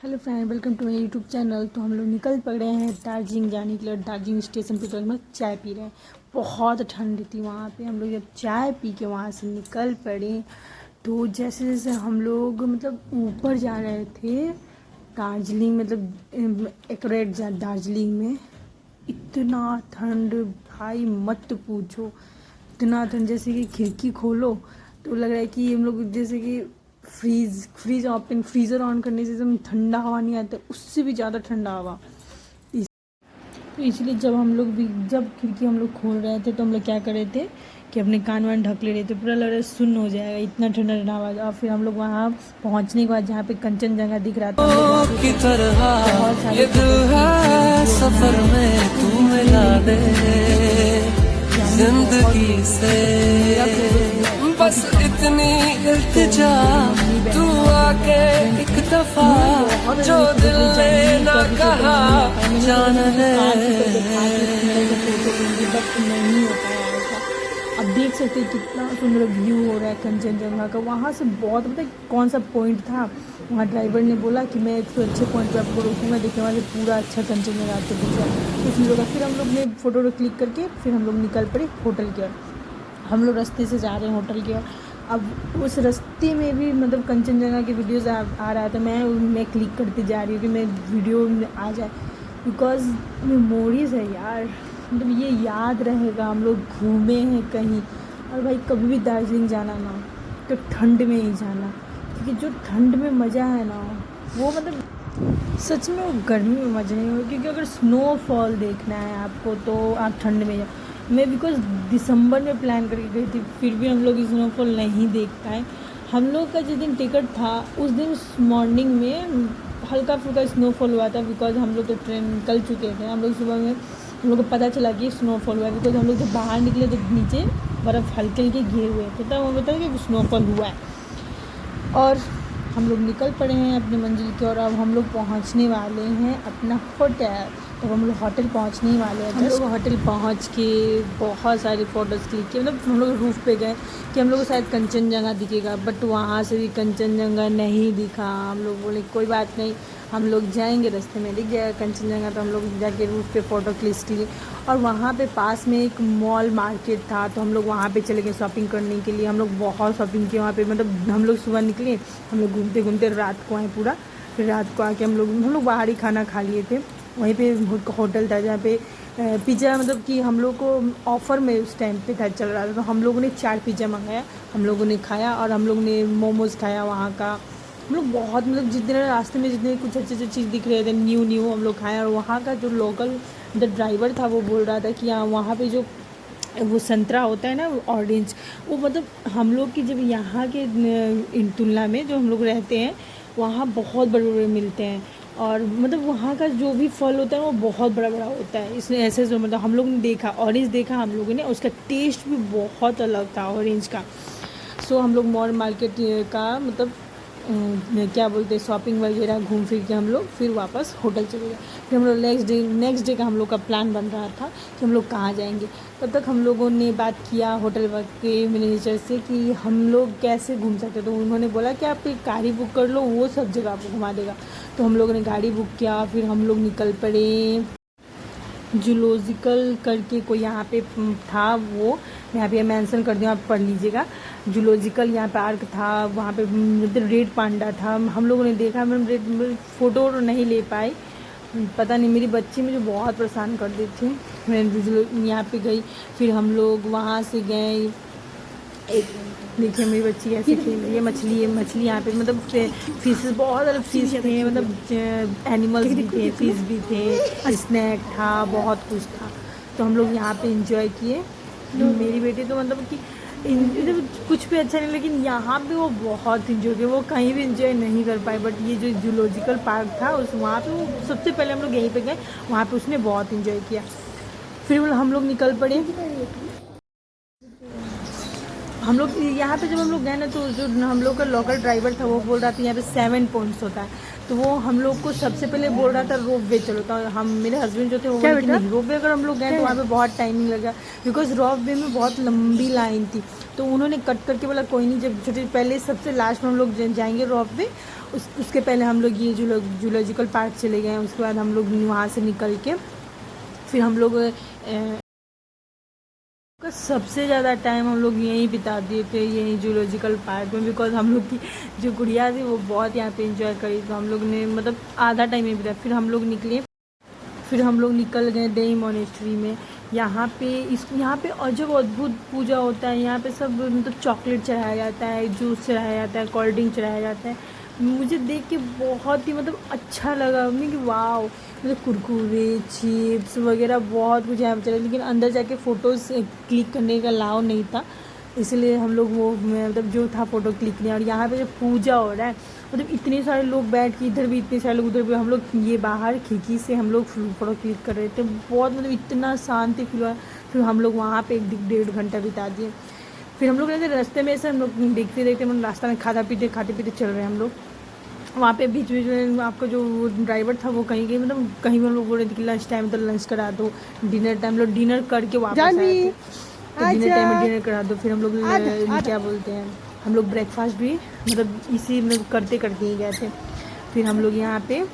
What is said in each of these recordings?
Hello friend, welcome to my YouTube channel. तो हम लोग निकल पड़े हैं दार्जिलिंग जाने के लिए। दार्जिलिंग स्टेशन पे तो हम लोग चाय पी रहे हैं। बहुत ठंड थी वहाँ पे। हम लोग जब चाय पी के वहाँ से निकल पड़े तो जैसे जैसे हम लोग ऊपर जा रहे थे दार्जिलिंग, एक्यूरेट दार्जिलिंग में, इतना ठंड भाई मत पूछो। इतना ठंड जैसे कि खिड़की खोलो तो लग रहा है कि हम लोग जैसे कि फ्रीज़र ऑन करने से एकदम ठंडा हवा नहीं आता, उससे भी ज़्यादा ठंडा हवा। तो इसलिए जब खिड़की हम लोग खोल रहे थे तो हम लोग क्या कर रहे थे कि अपने कान वान ढक ले रहे थे। पूरा लग रहा है सुन्न हो जाएगा, इतना ठंडा ठंडा आवाज़। और फिर हम लोग वहाँ पहुँचने के बाद जहाँ पे कंचनजंगा दिख रहा था, की तरह ये दिल है सफर में तू मिला दे जिंदगी से, बस इतनी इल्तिजा तू आके एक दफा जो दिल ने ना कहा जान ले। अब देख सकते हैं कितना सुंदर व्यू हो रहा है कंचनजंगा का। वहाँ से बहुत कौन सा पॉइंट था, वहाँ ड्राइवर ने बोला कि मैं 100 अच्छे पॉइंट पे आपको रोकूंगा, देखिए वहाँ से पूरा अच्छा कंचनजंगा आपको दिख रहा है। इसलिए फिर हम लोग ने फ़ोटो क्लिक करके फिर हम लोग निकल पड़े होटल की ओर। हम लोग रास्ते से जा रहे हैं होटल की ओर। अब उस रास्ते में भी कंचनजंगा की वीडियोज़ आ रहा था। मैं क्लिक करते जा रही हूँ कि मैं वीडियो में आ जाए, बिकॉज मेमोरीज़ है यार। ये याद रहेगा हम लोग घूमे हैं कहीं। और भाई कभी भी दार्जिलिंग जाना ना तो ठंड में ही जाना, क्योंकि जो ठंड में मज़ा है ना वो सच में वो गर्मी में मज़ा नहीं होगा। क्योंकि अगर स्नोफॉल देखना है आपको तो आप ठंड में जाओ। मैं बिकॉज दिसंबर में प्लान करके गई थी, फिर भी हम लोग स्नोफॉल नहीं देख पाए। हम लोग का जिस दिन टिकट था उस दिन मॉर्निंग में हल्का फुल्का स्नोफॉल हुआ था, बिकॉज हम लोग तो ट्रेन निकल चुके थे। हम लोग सुबह में हम लोग को पता चला कि स्नोफॉल हुआ है, बिकॉज हम लोग जब बाहर निकले तो नीचे बर्फ़ हल्के हल्के गिरे हुए थे, तब हमें पता कि स्नोफॉल हुआ है। और हम लोग निकल पड़े हैं अपनी मंजिल की ओर। अब हम लोग पहुंचने वाले हैं अपना होटल। तो हम लोग होटल पहुंचने ही वाले हैं। हम लोग होटल पहुंच के बहुत सारे फ़ोटोज़ क्लिक किए। हम लोग रूफ़ पे गए कि हम लोग को शायद कंचनजंगा दिखेगा, बट वहाँ से भी कंचनजंगा नहीं दिखा। हम लोग बोले कोई बात नहीं, हम लोग जाएंगे, रास्ते में दिख जाएगा कंचनजंगा। तो हम लोग जाके रूफ़ पे फ़ोटो क्लिक लिए। और वहाँ पे पास में एक मॉल मार्केट था, तो हम लोग वहाँ पे चले गए शॉपिंग करने के लिए। हम लोग बहुत शॉपिंग की वहाँ पे। हम लोग सुबह निकले, हम लोग घूमते घूमते रात को आए पूरा। फिर रात को आके हम लोग बाहर ही खाना खा लिए थे। वहीं पे होटल था जहाँ पे पिज़्ज़ा कि हम लोग को ऑफ़र में उस टाइम पे था चल रहा था। तो हम लोगों ने 4 पिज़्ज़ा मंगाया, हम लोगों ने खाया। और हम लोग ने मोमोज़ खाया वहाँ का। हम लोग बहुत जितने रास्ते में जितने कुछ अच्छे अच्छे चीज़ दिख रहे थे न्यू हम लोग खाए। और वहाँ का जो लोकल ड्राइवर था वो बोल रहा था कि हाँ वहाँ पे जो वो संतरा होता है ना, ऑरेंज, वो हम लोग की जब यहाँ के इन तुलना में जो हम लोग रहते हैं वहाँ बहुत बड़े बड़े मिलते हैं। और वहाँ का जो भी फल होता है वो बहुत बड़ा बड़ा होता है। इसलिए ऐसे जो हम लोग ने देखा ऑरेंज देखा हम लोगों ने, उसका टेस्ट भी बहुत अलग था ऑरेंज का। सो हम लोग मॉल मार्केट का क्या बोलते हैं शॉपिंग वगैरह घूम फिर के हम लोग फिर वापस होटल चले गए। फिर हम लोग नेक्स्ट डे का हम लोग का प्लान बन रहा था कि हम लोग कहाँ जाएंगे। तब तक हम लोगों ने बात किया होटल के मैनेजर से कि हम लोग कैसे घूम सकते। तो उन्होंने बोला कि आप एक गाड़ी बुक कर लो, वो सब जगह आपको घुमा देगा। तो हम लोगों ने गाड़ी बुक किया। फिर हम लोग निकल पड़े। जूलॉजिकल करके कोई यहाँ पे था, वो यहाँ पे मेंशन कर दिया, आप पढ़ लीजिएगा। जूलॉजिकल यहाँ पे आर्क था, वहाँ पे रेड पांडा था। हम लोगों ने देखा, रेड फ़ोटो नहीं ले पाई, पता नहीं मेरी बच्ची मुझे बहुत परेशान कर दी थी। मैं यहाँ पे गई। फिर हम लोग वहाँ से गए। एक देखिए मेरी बच्ची कैसे खेल रही है। मछली यहाँ पे फिशेस बहुत अलग फिश थे, एनिमल्स भी थे, फिश भी थे, स्नैक था, बहुत कुछ था। तो हम लोग यहाँ पे इंजॉय किए। मेरी बेटी तो कि कुछ भी अच्छा नहीं, लेकिन यहाँ पे वो बहुत इंजॉय किया। वो कहीं भी इंजॉय नहीं कर पाई, बट ये जो जूलॉजिकल पार्क था वहाँ पे वो सबसे पहले हम लोग यहीं पे गए, वहाँ पे उसने बहुत इंजॉय किया। फिर हम लोग निकल पड़े। हम लोग यहाँ पे जब हम लोग गए ना तो जो हम लोग का लोकल ड्राइवर था वो बोल रहा था यहाँ पे 7 पॉइंट्स होता है। तो वो हम लोग को सबसे पहले बोल रहा था रोप वे चलो, तो हम मेरे हस्बैंड जो थे वो बोले कि नहीं रोप वे अगर हम लोग गए तो वहाँ पे बहुत टाइमिंग लगा, बिकॉज रोप वे में बहुत लंबी लाइन थी। तो उन्होंने कट करके बोला कोई नहीं, जब छोटे पहले सबसे लास्ट में हम लोग जाएंगे रोप वे, उसके पहले हम लोग ये जूलॉजिकल पार्क चले गए। उसके बाद हम लोग वहाँ से निकल के फिर हम लोग सबसे ज़्यादा टाइम हम लोग यहीं बिता दिए थे, यहीं जूलॉजिकल पार्क में, बिकॉज हम लोग की जो गुड़िया थी वो बहुत यहाँ पे एंजॉय करी, तो हम लोग ने मतलब आधा टाइम यहीं बिताया। फिर हम लोग निकल गए देई मोनेस्ट्री में। यहाँ पे अजब अद्भुत पूजा होता है। यहाँ पे सब मतलब चॉकलेट चढ़ाया जाता है, जूस चढ़ाया जाता है, कोल्ड ड्रिंक चढ़ाया जाता है। मुझे देख के बहुत ही मतलब अच्छा लगा मैं कि वाह, मतलब कुरकुरे चिप्स वगैरह बहुत कुछ यहाँ पर चला, लेकिन अंदर जाके फ़ोटोज़ क्लिक करने का अलाउ नहीं था, इसलिए हम लोग वो मतलब जो था फ़ोटो क्लिक किया। और यहाँ पे जो पूजा हो रहा है मतलब इतने सारे लोग बैठ के, इधर भी इतने सारे लोग, उधर भी, हम लोग ये बाहर खिड़की से हम लोग फ़ोटो क्लिक कर रहे थे। बहुत मतलब इतना शांति फील हुआ। फिर हम लोग वहाँ पे 1-1.5 घंटा बिता दिए। फिर हम लोग ऐसे रास्ते में ऐसे हम लोग देखते मतलब रास्ता में खाते पीते चल रहे हैं हम लोग। वहाँ पे बीच में आपका जो ड्राइवर था वो कहीं मतलब कहीं हम लोग बोल रहे थे कि लंच टाइम तो लंच करा दो, डिनर टाइम लोग डिनर करके वापस आए थे, तो डिनर टाइम में डिनर करा दो। फिर हम लोग क्या बोलते हैं, हम लोग ब्रेकफास्ट भी मतलब इसी मतलब करते ही गए थे। फिर हम लोग यहाँ पे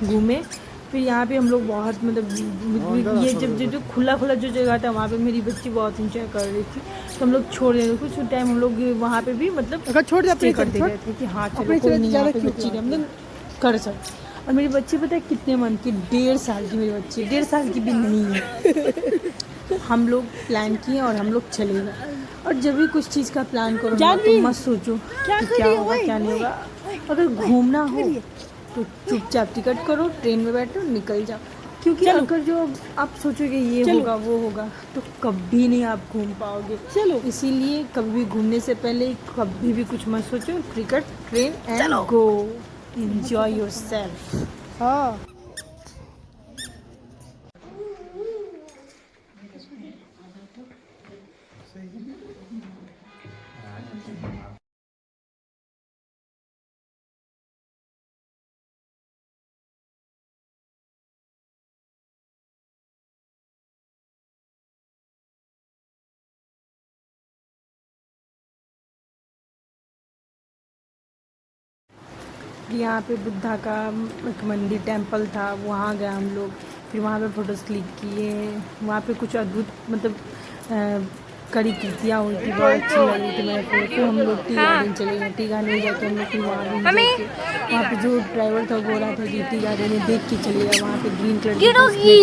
घूमे। फिर यहाँ पे हम लोग बहुत मतलब ये जब जो खुला जो जगह था वहाँ पे मेरी बच्ची बहुत इंजॉय कर रही थी, तो हम लोग छोड़ रहे थे कुछ टाइम। हम लोग वहाँ पे भी मतलब स्टे करते गए थे कि हाँ चलो कोई नहीं, यहाँ पे बच्ची मतलब कर सकते। और मेरी बच्ची पता है कितने मन की, 1.5 साल की मेरी बच्ची, 1.5 साल की भी नहीं है। हम लोग प्लान किए और हम लोग चले गए। और जब भी कुछ चीज़ का प्लान करो तो मत सोचो कि क्या होगा क्या नहीं होगा। अगर घूमना हो तो चुपचाप टिकट करो, ट्रेन में बैठो, निकल जाओ। क्योंकि अगर जो आप सोचोगे ये होगा वो होगा तो कभी नहीं आप घूम पाओगे। चलो इसीलिए कभी भी घूमने से पहले कभी भी कुछ मत सोचो, ticket train and go, enjoy yourself. हाँ यहाँ पे बुद्धा का एक मंदिर टेम्पल था, वहाँ गए हम लोग। फिर वहाँ पे फ़ोटोज़ क्लिक किए। वहाँ पे कुछ अद्भुत मतलब कड़ी कृतियाँ हुई थी, बहुत अच्छी लगी थी मेरे को। फिर हम लोग टी गार्डन चले गए। टी गार्डन में जाके हम लोग फिर वहाँ पे जो ड्राइवर था बोल रहा था कि टी गार्डन में देख के चलिएगा, वहाँ पे ग्रीन कलर के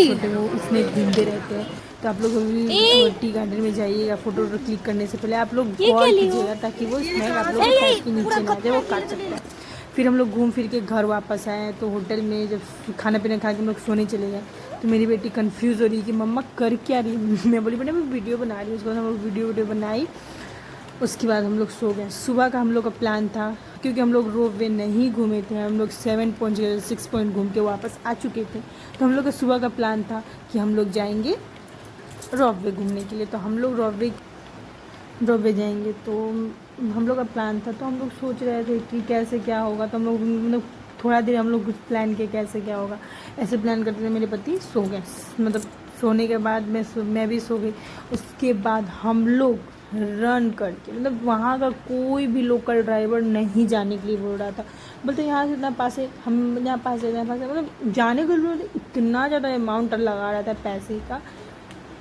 छोटे वो स्नेक घूमते रहते हैं। तो आप लोग अभी टी गार्डन में जाइएगा, फ़ोटो क्लिक करने से पहले आप लोग गौर कीजिएगा ताकि वो स्नेक आप लोग के नीचे ना जाए, वो काट सकता है। फिर हम लोग घूम फिर के घर वापस आए। तो होटल में जब खाना पीना खा के हम लोग सोने चले गए, तो मेरी बेटी कंफ्यूज हो रही कि मम्मा कर क्या रही है। मैं बोली बेटा मैं वीडियो बना रही हूँ। उसके बाद हम लोग वीडियो बनाई, उसके बाद हम लोग सो गए। सुबह का हम लोग का प्लान था, क्योंकि हम लोग रोप वे नहीं घूमे थे, हम लोग 7 पॉइंट 6 पॉइंट घूम के वापस आ चुके थे। तो हम लोग का सुबह का प्लान था कि हम लोग जाएंगे रोप वे घूमने के लिए। तो हम लोग रोप वे जाएंगे, तो हम लोग का प्लान था। तो हम लोग सोच रहे थे कि कैसे क्या होगा, तो हम लोग मतलब थोड़ा देर हम लोग कुछ प्लान किए कैसे क्या होगा। ऐसे प्लान करते थे, मेरे पति सो गए, मतलब सोने के बाद मैं भी सो गई। उसके बाद हम लोग रन करके, मतलब वहाँ का कोई भी लोकल ड्राइवर नहीं जाने के लिए बोल रहा था, बोलते यहाँ से इतना पास है, हम यहाँ पास है मतलब जाने के लिए इतना ज़्यादा अमाउंट लगा रहा था पैसे का।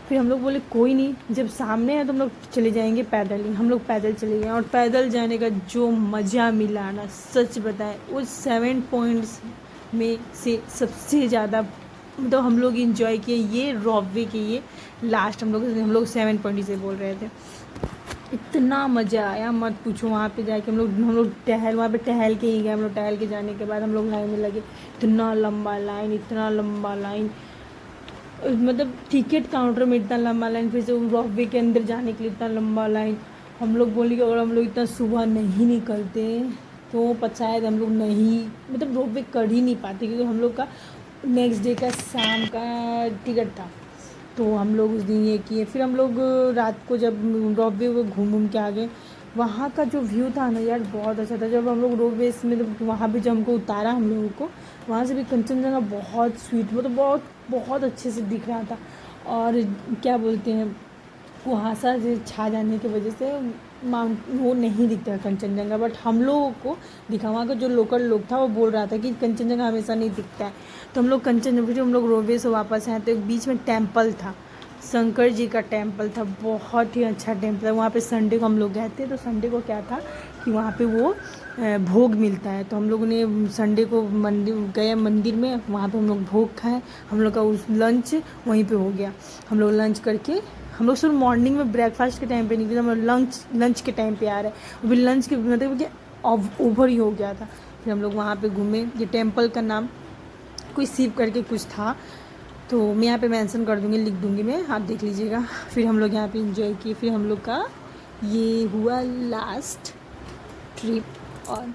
फिर हम लोग बोले कोई नहीं, जब सामने है तो हम लोग चले जाएंगे पैदल ही। हम लोग पैदल चले गए, और पैदल जाने का जो मज़ा मिला ना, सच बताएं, उस 7 पॉइंट्स में से सबसे ज़्यादा मतलब हम लोग इंजॉय किए ये रोप वे के ये लास्ट हम लोग 7 पॉइंट से बोल रहे थे। इतना मज़ा आया मत पूछो। वहाँ पे जाके हम लोग वहाँ पे टहल के ही गए। हम लोग टहल के जाने के बाद हम लोग लाइन में लगे। इतना लंबा लाइन, मतलब टिकट काउंटर में इतना लंबा लाइन, फिर से रोप वे के अंदर जाने के लिए इतना लंबा लाइन। हम लोग बोले कि अगर हम लोग इतना सुबह नहीं निकलते तो शायद हम लोग नहीं मतलब रोप वे कर ही नहीं पाते, क्योंकि हम लोग का नेक्स्ट डे का शाम का टिकट था। तो हम लोग उस दिन ये किए। फिर हम लोग रात को जब रोप वे घूम के आ गए, वहाँ का जो व्यू था ना यार बहुत अच्छा था। जब हम लोग रोडवेज में तो वहाँ भी जब हमको उतारा हम लोगों को, वहाँ से भी कंचनजंगा बहुत स्वीट, मतलब बहुत बहुत अच्छे से दिख रहा था। और क्या बोलते हैं, कुहासा जो छा जाने की वजह से माउंट वो नहीं दिखता कंचनजंगा, बट हम लोगों को दिखा। वहाँ का जो लोकल लोग था वो बोल रहा था कि कंचनजंगा हमेशा नहीं दिखता है। तो हम लोग कंचनजंगा, फिर हम लोग रोडवेज से वापस आए तो एक बीच में टेम्पल था, शंकर जी का टेम्पल था, बहुत ही अच्छा टेम्पल है। वहाँ पे संडे को हम लोग गए थे, तो संडे को क्या था कि वहाँ पे वो भोग मिलता है, तो हम लोगों ने संडे को मंदिर गए, मंदिर में वहाँ पे हम लोग भोग खाए। हम लोग का उस लंच वहीं पे हो गया। हम लोग लंच करके, हम लोग सिर्फ मॉर्निंग में ब्रेकफास्ट के टाइम पे नहीं, हम लोग लंच के टाइम पे आ रहे हैं, वो भी लंच के मतलब कि ओवर ही हो गया था। फिर हम लोग वहाँ पे घूमे। ये टेम्पल का नाम कोई शिव करके कुछ था, तो मैं यहाँ पे मेंशन कर दूँगी, लिख दूँगी मैं, आप देख लीजिएगा। फिर हम लोग यहाँ पे एंजॉय किए। फिर हम लोग का ये हुआ लास्ट ट्रिप और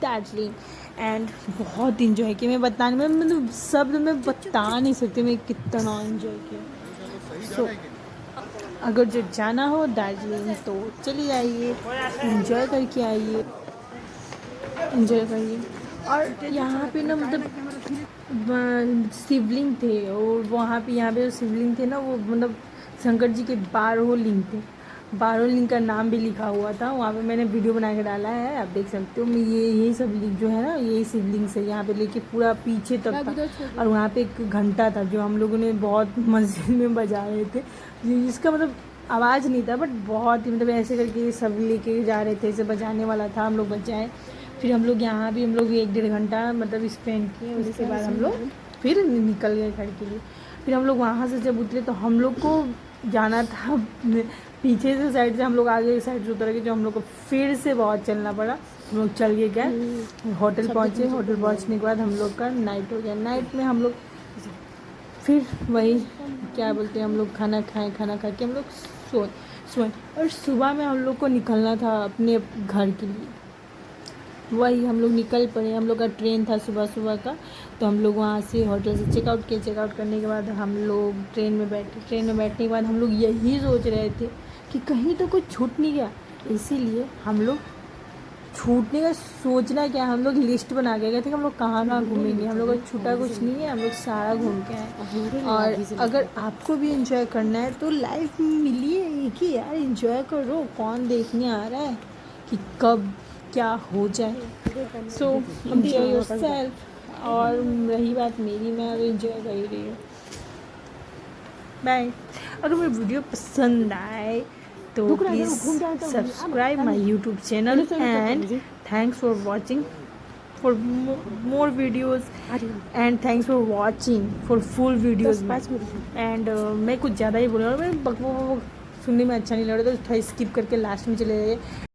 दार्जिलिंग, एंड बहुत इन्जॉय किया। मैं बताने में मतलब शब्द में बता नहीं सकती मैं कितना इन्जॉय किया। सो अगर जो जाना हो दार्जिलिंग तो चले जाइए, इन्जॉय करके आइए, इन्जॉय करिए। और यहाँ पे ना मतलब शिवलिंग थे, और वहाँ पे यहाँ पे जो शिवलिंग थे ना वो मतलब शंकर जी के 12 लिंग थे। 12 लिंग का नाम भी लिखा हुआ था वहाँ पे, मैंने वीडियो बना के डाला है, आप देख सकते हो। मैं यही सब लिंग जो है ना, यही शिवलिंग से यहाँ पे लेके पूरा पीछे तक था। और वहाँ पे एक घंटा था जो हम लोगों ने बहुत मस्जिद में बजा रहे थे, जिसका मतलब आवाज़ नहीं था, बट बहुत ही मतलब ऐसे करके सब लेके जा रहे थे, ऐसे बजाने वाला था, हम लोग बजाए। फिर हम लोग यहाँ भी हम लोग 1-1.5 घंटा मतलब स्पेंड किए। उसके बाद हम लोग फिर निकल गए घर के लिए। फिर हम लोग वहाँ से जब उतरे तो हम लोग को जाना था पीछे से साइड से, हम लोग आगे साइड से उतर गए, जो हम लोग को फिर से बहुत चलना पड़ा। हम लोग चल के गए, होटल पहुँचे। होटल पहुँचने के बाद हम लोग का नाइट हो गया। नाइट में हम लोग फिर वही क्या बोलते हैं, हम लोग खाना खाएं, खाना खा के हम लोग सोए। और सुबह में हम लोग को निकलना था अपने घर के लिए, वही हम लोग निकल पड़े। हम लोग का ट्रेन था सुबह सुबह का, तो हम लोग वहाँ से होटल से चेकआउट किए। चेकआउट करने के बाद हम लोग ट्रेन में बैठे। ट्रेन में बैठने के बाद हम लोग यही सोच रहे थे कि कहीं तो कुछ छूट नहीं गया, इसीलिए हम लोग छूटने का सोचना क्या, हम लोग लिस्ट बना के गए थे कि हम लोग कहाँ कहाँ घूमेंगे। हम लोग का छूटा कुछ नहीं है, हम लोग सारा घूम के आए। और अगर आपको भी एंजॉय करना है तो लाइफ मिली है एक ही यार, एंजॉय करो। कौन देखने आ रहा है कि कब क्या हो जाए। So enjoy yourself. और रही बात मेरी, मैं अब एंजॉय कर ही रही हूँ। बाय। अगर मेरी वीडियो पसंद आए तो please subscribe my YouTube channel, and thanks for watching for more videos, and thanks for watching for full videos। And मैं कुछ ज़्यादा ही बोल रहा हूँ, मैं बक सुनने में अच्छा नहीं लग रहा, तो थोड़ा स्किप करके लास्ट में चले जाइए।